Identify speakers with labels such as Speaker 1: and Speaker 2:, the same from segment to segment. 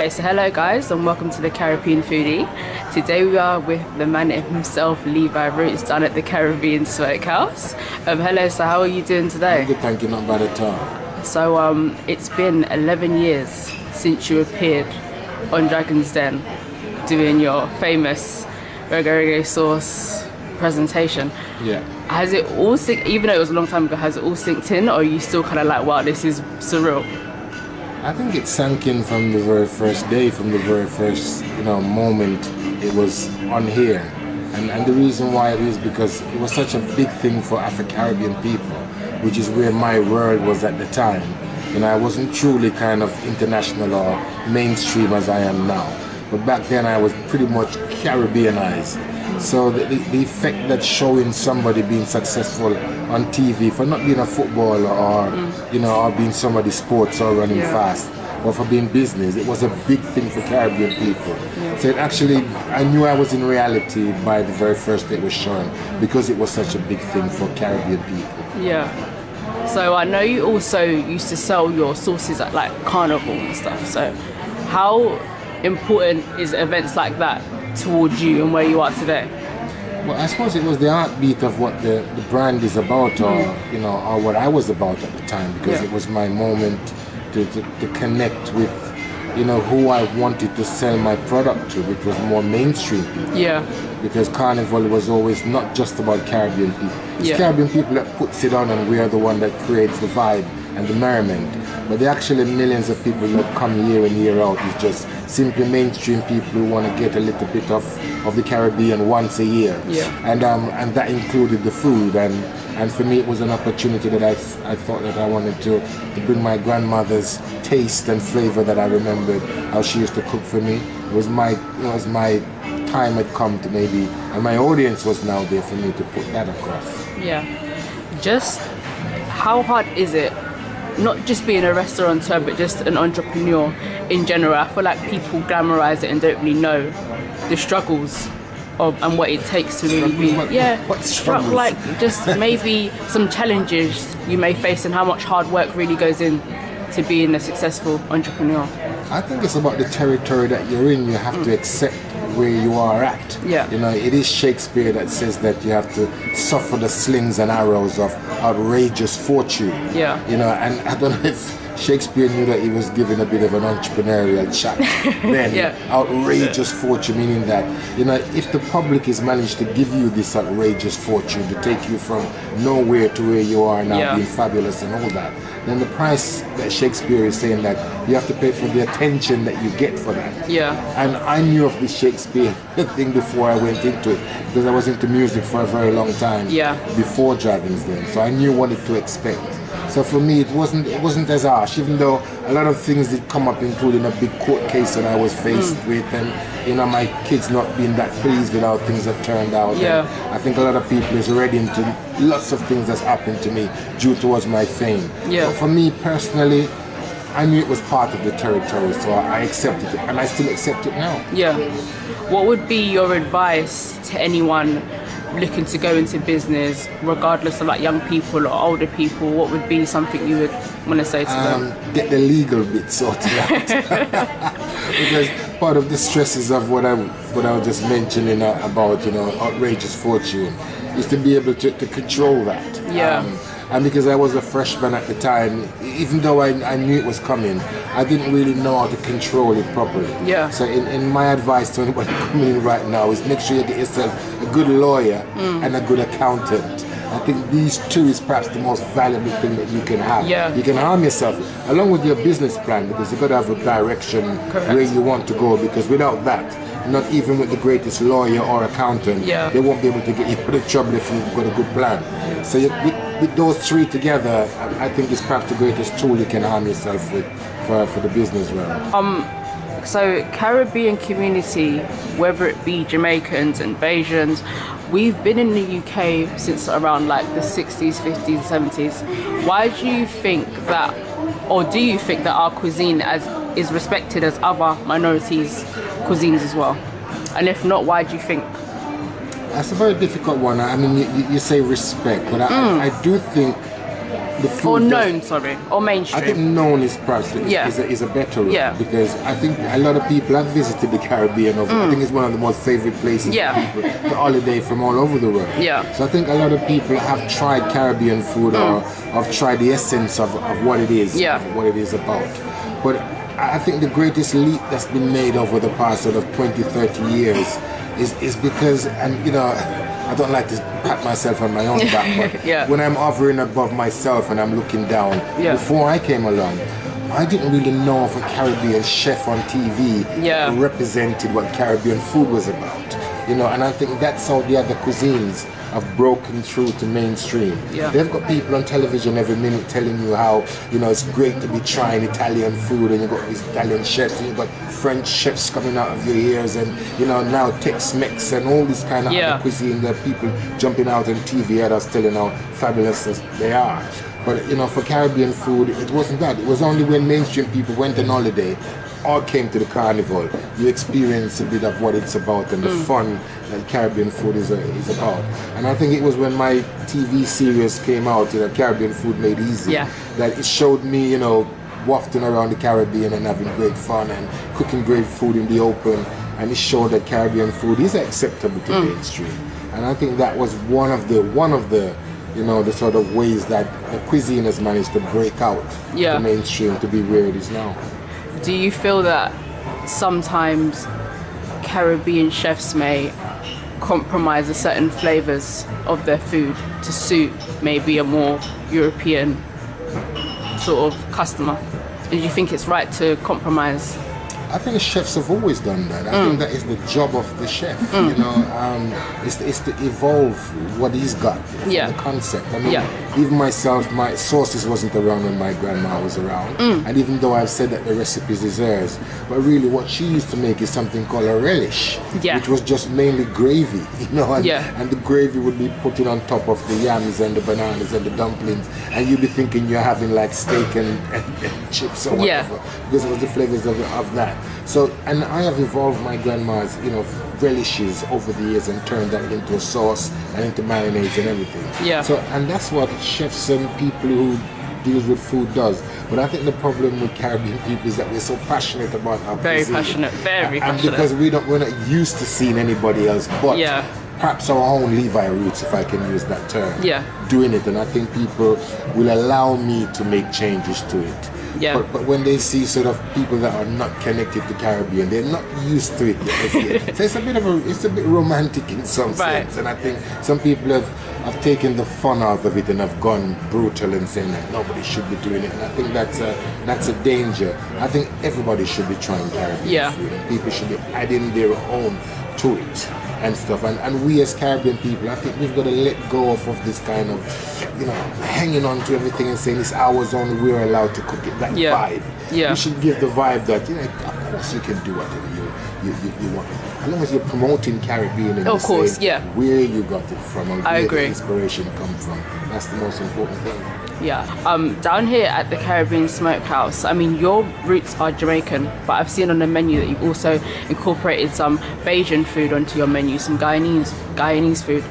Speaker 1: Okay, so hello guys and welcome to the Caribbean Foodie. Today we are with the man himself, Levi Roots, down at the Caribbean Smokehouse. Hello, so how are you doing today?
Speaker 2: I'm good, thank you, not bad at all.
Speaker 1: So it's been 11 years since you appeared on Dragon's Den doing your famous Reggae Reggae sauce presentation.
Speaker 2: Yeah.
Speaker 1: Has it all even though it was a long time ago, has it all synced in, or are you still kind of like, wow, this is surreal?
Speaker 2: I think it sank in from the very first day, from the very first moment it was on here. And the reason why it is because it was such a big thing for Afro-Caribbean people, which is where my world was at the time. I wasn't truly kind of international or mainstream as I am now. But back then I was pretty much Caribbeanized. So the effect that showing somebody being successful on TV for not being a footballer or or being somebody's sports or running fast, or for being business, it was a big thing for Caribbean people. So it actually, I knew I was in reality by the very first day it was shown, because it was such a big thing for Caribbean people.
Speaker 1: Yeah. So I know you also used to sell your sauces at like carnival and stuff. So how important is events like that towards you and where you are today?
Speaker 2: Well, I suppose it was the heartbeat of what the brand is about, or or what I was about at the time, because it was my moment to connect with who I wanted to sell my product to, which was more mainstream people.
Speaker 1: Yeah.
Speaker 2: Because Carnival was always not just about Caribbean people. It's Caribbean people that puts it on, and we are the one that creates the vibe and the merriment. But the actually millions of people that come year in, year out is just simply mainstream people who want to get a little bit of the Caribbean once a year.
Speaker 1: Yeah.
Speaker 2: And that included the food, and for me it was an opportunity that I thought that I wanted to bring my grandmother's taste and flavor that I remembered how she used to cook for me. It was my time had come to maybe, and my audience was now there for me to put that across.
Speaker 1: Yeah. Just how hard is it, not just being a restaurateur but just an entrepreneur in general? I feel like people glamorize it and don't really know the struggles of and what it takes to really be
Speaker 2: what struggles?
Speaker 1: Like just maybe some challenges you may face and how much hard work really goes in to being a successful entrepreneur.
Speaker 2: I think it's about the territory that you're in. You have to accept where you are at.
Speaker 1: Yeah.
Speaker 2: It is Shakespeare that says that you have to suffer the slings and arrows of outrageous fortune.
Speaker 1: Yeah.
Speaker 2: And I don't know if Shakespeare knew that he was giving a bit of an entrepreneurial chat then. Outrageous fortune, meaning that if the public is managed to give you this outrageous fortune to take you from nowhere to where you are now, being fabulous and all that, then the price that Shakespeare is saying that you have to pay for the attention that you get for that.
Speaker 1: Yeah.
Speaker 2: And I knew of this Shakespeare thing before I went into it, because I was into music for a very long time before Dragon's Den, so I knew what to expect. So for me, it wasn't as harsh, even though a lot of things did come up, including a big court case that I was faced with, and my kids not being that pleased with how things have turned out.
Speaker 1: Yeah.
Speaker 2: And I think a lot of people is already into lots of things that's happened to me due towards my fame.
Speaker 1: Yeah.
Speaker 2: But for me personally, I knew it was part of the territory, so I accepted it, and I still accept it now.
Speaker 1: Yeah. What would be your advice to anyone looking to go into business, regardless of like young people or older people? What would be something you would want to say to them?
Speaker 2: Get the legal bit sorted out. Because part of the stresses of what I was just mentioning about outrageous fortune is to be able to control that.
Speaker 1: Yeah.
Speaker 2: And because I was a freshman at the time, even though I knew it was coming, I didn't really know how to control it properly.
Speaker 1: Yeah.
Speaker 2: So in my advice to anybody coming in right now is make sure you get yourself a good lawyer and a good accountant. I think these two is perhaps the most valuable thing that you can have.
Speaker 1: Yeah.
Speaker 2: You can arm yourself along with your business plan, because you've got to have a direction where you want to go, because without that, not even with the greatest lawyer or accountant, they won't be able to get you out of trouble if you've got a good plan. So with those three together, I think it's perhaps the greatest tool you can arm yourself with for the business realm.
Speaker 1: So Caribbean community, whether it be Jamaicans and Bajans, we've been in the UK since around like the 60s, 50s, 70s. Why do you think that, or do you think that our cuisine is respected as other minorities' cuisines as well? And if not, why do you think?
Speaker 2: That's a very difficult one. I mean, you say respect, but I do think the food
Speaker 1: Or known, sorry, or mainstream.
Speaker 2: I think known is perhaps is a better word, because I think a lot of people have visited the Caribbean. I think it's one of the most favorite places for people to holiday from all over the world. So I think a lot of people have tried Caribbean food or have tried the essence of what it is, what it is about. But I think the greatest leap that's been made over the past sort of 20, 30 years is because, and you know, I don't like to pat myself on my own back, but when I'm hovering above myself and I'm looking down, before I came along, I didn't really know if a Caribbean chef on TV represented what Caribbean food was about. You know, and I think that's how the other cuisines have broken through to mainstream. They've got people on television every minute telling you how, you know, it's great to be trying Italian food, and you've got these Italian chefs, and you've got French chefs coming out of your ears, and you know, now Tex-Mex and all this kind of other cuisine that people jumping out on TV at us telling how fabulous they are. But you know, for Caribbean food, it wasn't that. It was only when mainstream people went on holiday or came to the carnival, you experience a bit of what it's about and the fun that Caribbean food is about. And I think it was when my TV series came out, you know, Caribbean Food Made Easy, that it showed me, you know, wafting around the Caribbean and having great fun and cooking great food in the open, and it showed that Caribbean food is acceptable to mainstream. And I think that was one of the you know, the sort of ways that the cuisine has managed to break out the mainstream to be where it is now.
Speaker 1: Do you feel that sometimes Caribbean chefs may compromise a certain flavors of their food to suit maybe a more European sort of customer? And do you think it's right to compromise?
Speaker 2: I think chefs have always done that. I think that is the job of the chef. You know, it's to evolve what he's got, the concept. I mean, even myself, my sauces wasn't around when my grandma was around, and even though I've said that the recipe is hers, but really what she used to make is something called a relish, which was just mainly gravy. You know, and the gravy would be put on top of the yams and the bananas and the dumplings, and you'd be thinking you're having like steak and chips or whatever, because it was the flavors of that. So, and I have evolved my grandma's, you know, relishes over the years and turned that into a sauce and into marinades and everything. So, and that's what chefs and people who deals with food does. But I think the problem with Caribbean people is that we're so passionate about our cuisine.
Speaker 1: Very passionate.
Speaker 2: And because we're not used to seeing anybody else but perhaps our own Levi Roots, if I can use that term, doing it. And I think people will allow me to make changes to it. But when they see sort of people that are not connected to Caribbean, they're not used to it yet. So it's a bit romantic in some sense, and I think some people have taken the fun out of it and have gone brutal and saying that nobody should be doing it. And I think that's a danger. I think everybody should be trying Caribbean food, and people should be adding their own to it and stuff. And we as Caribbean people, I think we've got to let go of this kind of, you know, hanging on to everything and saying it's ours only, we're allowed to cook it. That vibe. We should give the vibe that, you know, of course you can do whatever you want. As long as you're promoting Caribbean and where you got it from and where the inspiration come from. That's the most important thing.
Speaker 1: Down here at the Caribbean Smokehouse, I mean, your roots are Jamaican, but I've seen on the menu that you've also incorporated some Bajan food onto your menu, some Guyanese food.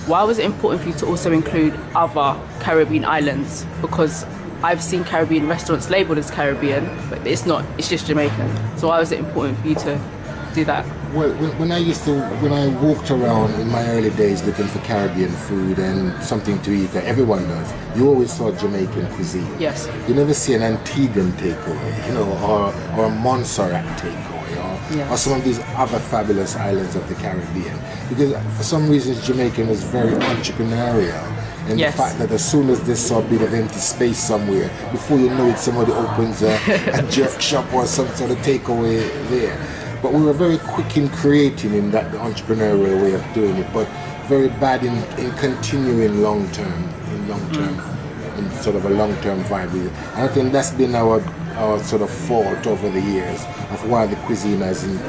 Speaker 1: Why was it important for you to also include other Caribbean islands? Because I've seen Caribbean restaurants labelled as Caribbean, but it's not, it's just Jamaican. So why was it important for you to do that?
Speaker 2: Well, when I walked around in my early days looking for Caribbean food and something to eat that everyone does, you always saw Jamaican cuisine. You never see an Antiguan takeaway, you know, or a Montserrat takeaway, or some of these other fabulous islands of the Caribbean. Because for some reasons Jamaican was very entrepreneurial. And the fact that as soon as they saw a bit of empty space somewhere, before you know it, somebody opens a jerk shop or some sort of takeaway there. But we were very quick in creating in that entrepreneurial way of doing it, but very bad in continuing long-term, in sort of a long-term vibe. And I think that's been our sort of fault over the years of why the cuisine hasn't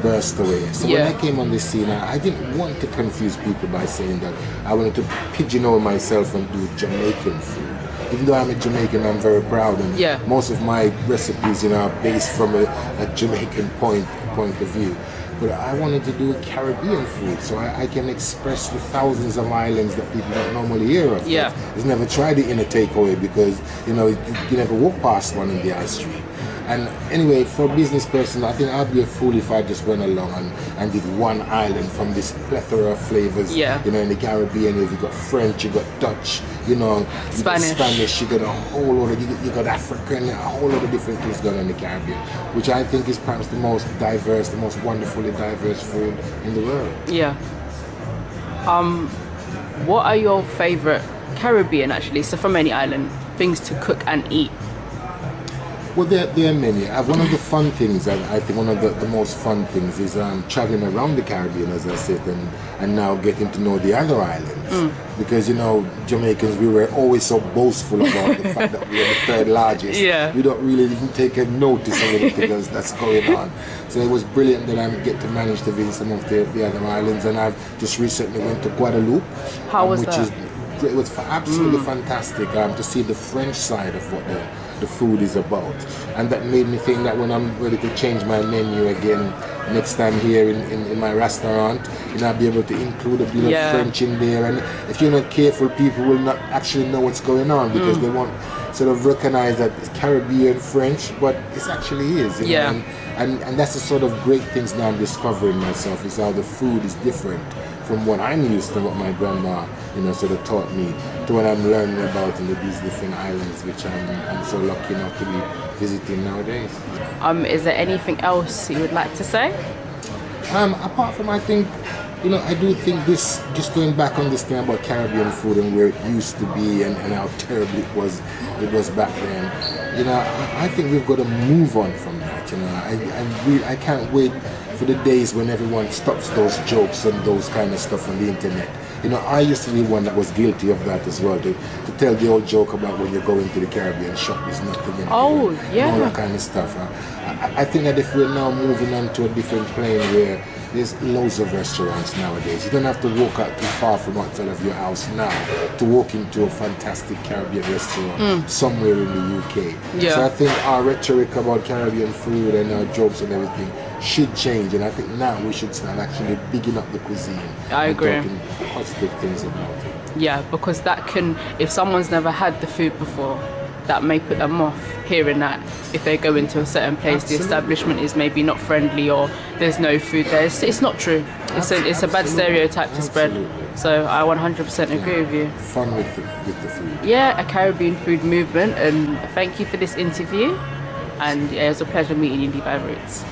Speaker 2: burst away. So when I came on the scene, I didn't want to confuse people by saying that I wanted to pigeonhole myself and do Jamaican food. Even though I'm a Jamaican, I'm very proud, and most of my recipes, you know, are based from a Jamaican point of view. but I wanted to do Caribbean food so I can express the thousands of islands that people don't normally hear of.
Speaker 1: Yeah.
Speaker 2: It's never tried it in a takeaway because, you know, you never walk past one in the high street. And anyway, for a business person, I think I'd be a fool if I just went along and did one island from this plethora of flavors.
Speaker 1: Yeah.
Speaker 2: You know, in the Caribbean, you've got French, you got Dutch, you know, you
Speaker 1: Spanish.
Speaker 2: got Spanish, you got a whole lot of, you got African, a whole lot of different things going on in the Caribbean, which I think is perhaps the most diverse, the most wonderfully diverse food in the world.
Speaker 1: Yeah. What are your favorite Caribbean, actually, so from any island, things to cook and eat?
Speaker 2: Well, there are many. One of the fun things, I think one of the most fun things is traveling around the Caribbean, as I said, and now getting to know the other islands. Because, you know, Jamaicans, we were always so boastful about the fact that we are the third largest.
Speaker 1: Yeah.
Speaker 2: We don't really even take a notice of anything else that's going on. So it was brilliant that I get to manage to visit some of the other islands. And I've just recently went to Guadeloupe.
Speaker 1: How was that?
Speaker 2: It was absolutely fantastic to see the French side of what the food is about, and that made me think that when I'm ready to change my menu again next time here in my restaurant, you know, I'll be able to include a bit of French in there. And if you're not careful, people will not actually know what's going on because they won't sort of recognize that it's Caribbean French, but it actually is. You know? And that's the sort of great things now I'm discovering myself, is how the food is different from what I'm used to, what my grandma, you know, sort of taught me, to what I'm learning about in these different islands, which I'm so lucky enough to be visiting nowadays.
Speaker 1: Is there anything else you would like to say?
Speaker 2: Apart from, I think, you know, I do think this, just going back on this thing about Caribbean food and where it used to be and how terrible it was back then, you know, I think we've got to move on from that, you know. I can't wait for the days when everyone stops those jokes and those kind of stuff on the internet. You know, I used to be one that was guilty of that as well, to tell the old joke about when you're going to the Caribbean shop, there's nothing in it.
Speaker 1: Oh, yeah.
Speaker 2: All that kind of stuff. I think that if we're now moving on to a different plane where there's loads of restaurants nowadays, you don't have to walk out too far from outside of your house now to walk into a fantastic Caribbean restaurant somewhere in the UK.
Speaker 1: Yeah.
Speaker 2: So I think our rhetoric about Caribbean food and our jokes and everything should change, and I think now we should start actually bigging up the cuisine.
Speaker 1: I agree.
Speaker 2: And talking positive things about it.
Speaker 1: Yeah, because that can, if someone's never had the food before, that may put them off hearing that if they go into a certain place, the establishment is maybe not friendly or there's no food there. It's not true. It's a bad stereotype to spread. So I 100% agree with you.
Speaker 2: Fun with the food.
Speaker 1: Yeah, a Caribbean food movement, and thank you for this interview. And yeah, it was a pleasure meeting you, Levi Roots.